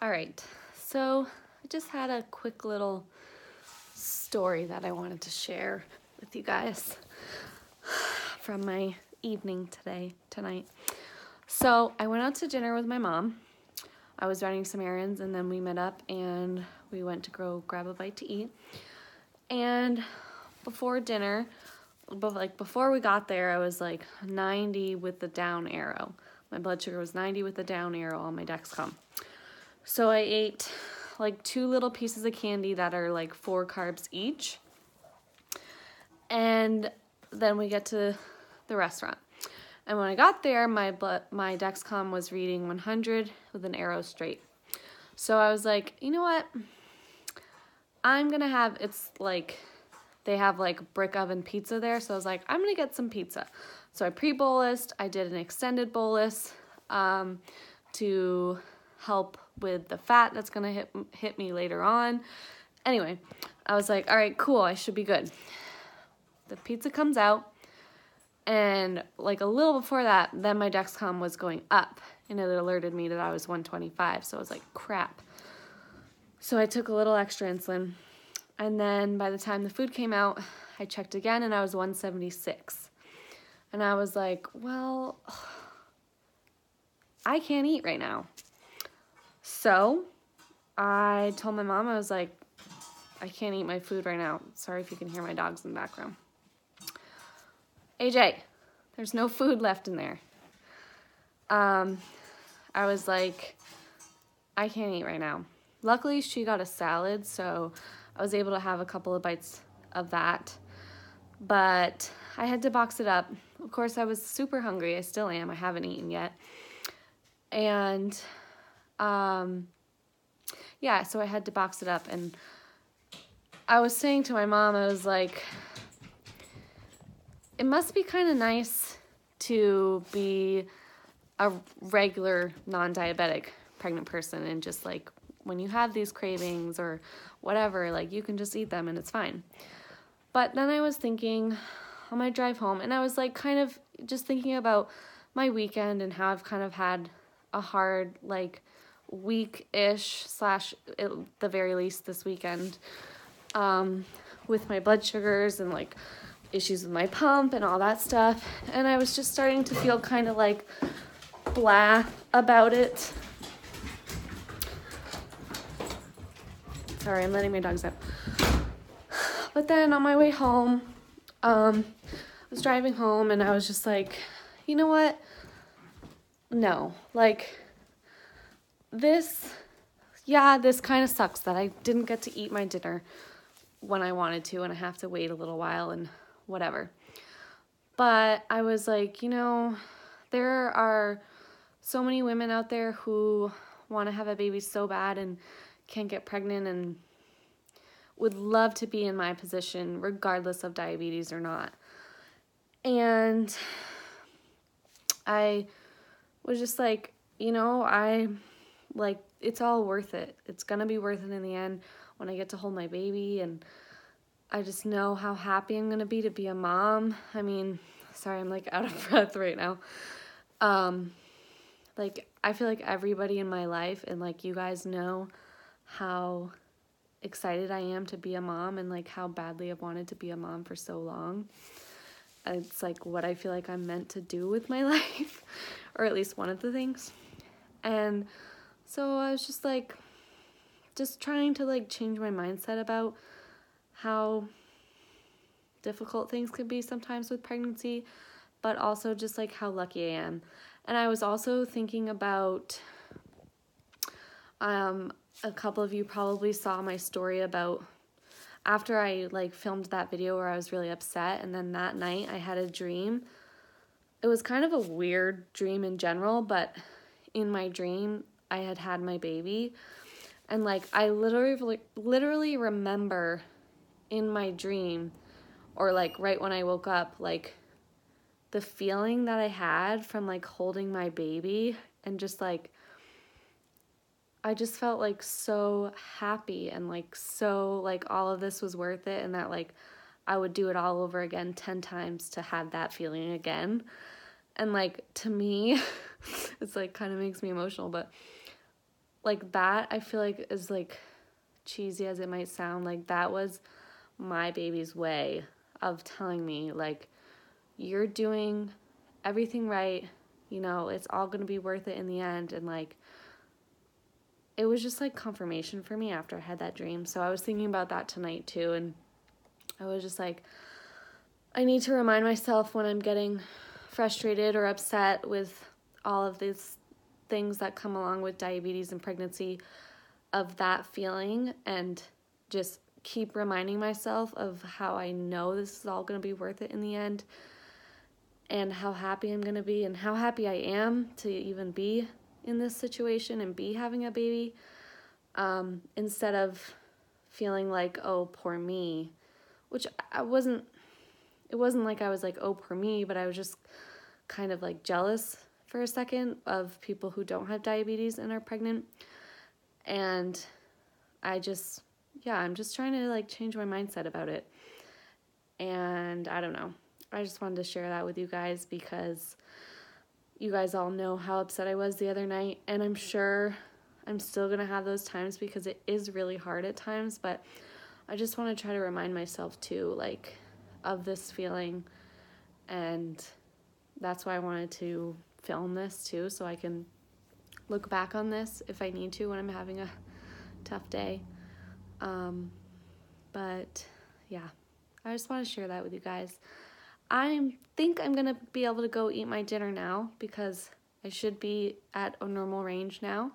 All right, so I just had a quick little story that I wanted to share with you guys from my evening tonight. So I went out to dinner with my mom. I was running some errands and then we met up and we went to go grab a bite to eat. And before dinner, before we got there, I was like 90 with the down arrow. My blood sugar was 90 with the down arrow on my Dexcom. So I ate like 2 little pieces of candy that are like 4 carbs each. And then we get to the restaurant. And when I got there, my Dexcom was reading 100 with an arrow straight. So I was like, you know what? I'm going to have, it's like, they have like brick oven pizza there. So I was like, I'm going to get some pizza. So I pre-bolused. I did an extended bolus to help with the fat that's going to hit me later on. Anyway, I was like, all right, cool. I should be good. The pizza comes out. And like a little before that, then my Dexcom was going up. And it alerted me that I was 125. So I was like, crap. So I took a little extra insulin. And then by the time the food came out, I checked again and I was 176. And I was like, well, I can't eat right now. So I told my mom, I was like, I can't eat my food right now. Sorry if you can hear my dogs in the background. AJ, there's no food left in there. I was like, I can't eat right now. Luckily, she got a salad, so I was able to have a couple of bites of that. But I had to box it up. Of course, I was super hungry. I still am. I haven't eaten yet. And, yeah, so I had to box it up. And I was saying to my mom, I was like, it must be kind of nice to be a regular non-diabetic pregnant person and just like when you have these cravings or whatever, like you can just eat them and it's fine. But then I was thinking on my drive home and I was like kind of just thinking about my weekend and how I've kind of had a hard like week-ish / at the very least this weekend with my blood sugars and like issues with my pump and all that stuff. And I was just starting to feel kind of like blah about it. Sorry, I'm letting my dogs out. But then on my way home, I was driving home and I was just like, you know what? No, like this kind of sucks that I didn't get to eat my dinner when I wanted to and I have to wait a little while and whatever. But I was like, you know, there are so many women out there who want to have a baby so bad and can't get pregnant and would love to be in my position regardless of diabetes or not. And I was just like, you know, it's all worth it. It's going to be worth it in the end when I get to hold my baby. And I just know how happy I'm going to be a mom. I mean, sorry, I'm like out of breath right now. Like, I feel like everybody in my life and like you guys know how excited I am to be a mom and like how badly I've wanted to be a mom for so long. It's like what I feel like I'm meant to do with my life, or at least one of the things. And so I was just like, just trying to like change my mindset about how difficult things can be sometimes with pregnancy, but also just like how lucky I am. And I was also thinking about, a couple of you probably saw my story about after I like filmed that video where I was really upset, and then that night I had a dream. It was kind of a weird dream in general, but in my dream I had my baby, and like I literally remember in my dream, or like right when I woke up, like the feeling that I had from like holding my baby, and just like I just felt like so happy and like so like all of this was worth it, and that like I would do it all over again 10 times to have that feeling again. And like to me, it's like kind of makes me emotional, but like that, I feel like is like cheesy as it might sound, like that was my baby's way of telling me like, you're doing everything right, you know, it's all going to be worth it in the end. And like, it was just like confirmation for me after I had that dream. So I was thinking about that tonight too. And I was just like, I need to remind myself when I'm getting frustrated or upset with all of these things that come along with diabetes and pregnancy, of that feeling, and just keep reminding myself of how I know this is all going to be worth it in the end, and how happy I'm going to be, and how happy I am to even be in this situation and be having a baby, instead of feeling like, oh, poor me, which it wasn't like I was like, oh, poor me, but I was just kind of like jealous for a second of people who don't have diabetes and are pregnant. And I'm just trying to like change my mindset about it. And I don't know. I just wanted to share that with you guys because you guys all know how upset I was the other night. And I'm sure I'm still going to have those times because it is really hard at times. But I just want to try to remind myself too, like, of this feeling. And that's why I wanted to film this too, so I can look back on this if I need to when I'm having a tough day. But yeah, I just want to share that with you guys. I think I'm going to be able to go eat my dinner now because I should be at a normal range now.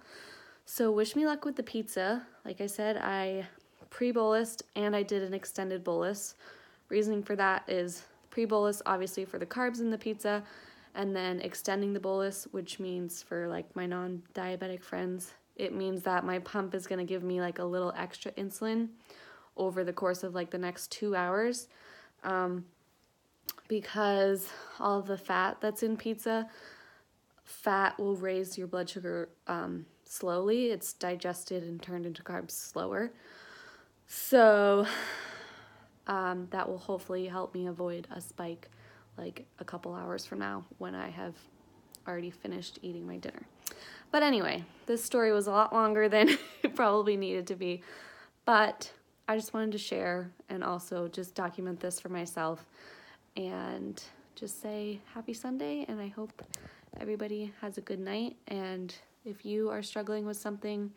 So wish me luck with the pizza. Like I said, I pre-bolused and I did an extended bolus. Reasoning for that is pre-bolus, obviously, for the carbs in the pizza, and then extending the bolus, which means for like my non-diabetic friends, it means that my pump is going to give me like a little extra insulin over the course of like the next 2 hours, because all of the fat that's in pizza, fat will raise your blood sugar slowly. It's digested and turned into carbs slower. So that will hopefully help me avoid a spike like a couple hours from now when I have already finished eating my dinner. But anyway, this story was a lot longer than it probably needed to be, but I just wanted to share and also just document this for myself and just say happy Sunday, and I hope everybody has a good night. And if you are struggling with something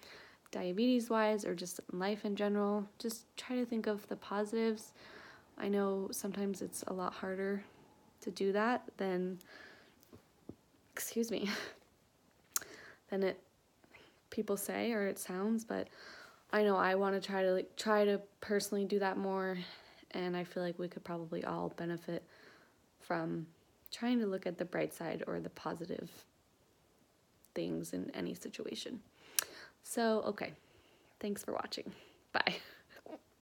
diabetes-wise or just life in general, just try to think of the positives. I know sometimes it's a lot harder to do that than, than it people say or it sounds, but I know I want to try to personally do that more, and I feel like we could probably all benefit from trying to look at the bright side or the positive things in any situation. So, okay. Thanks for watching. Bye.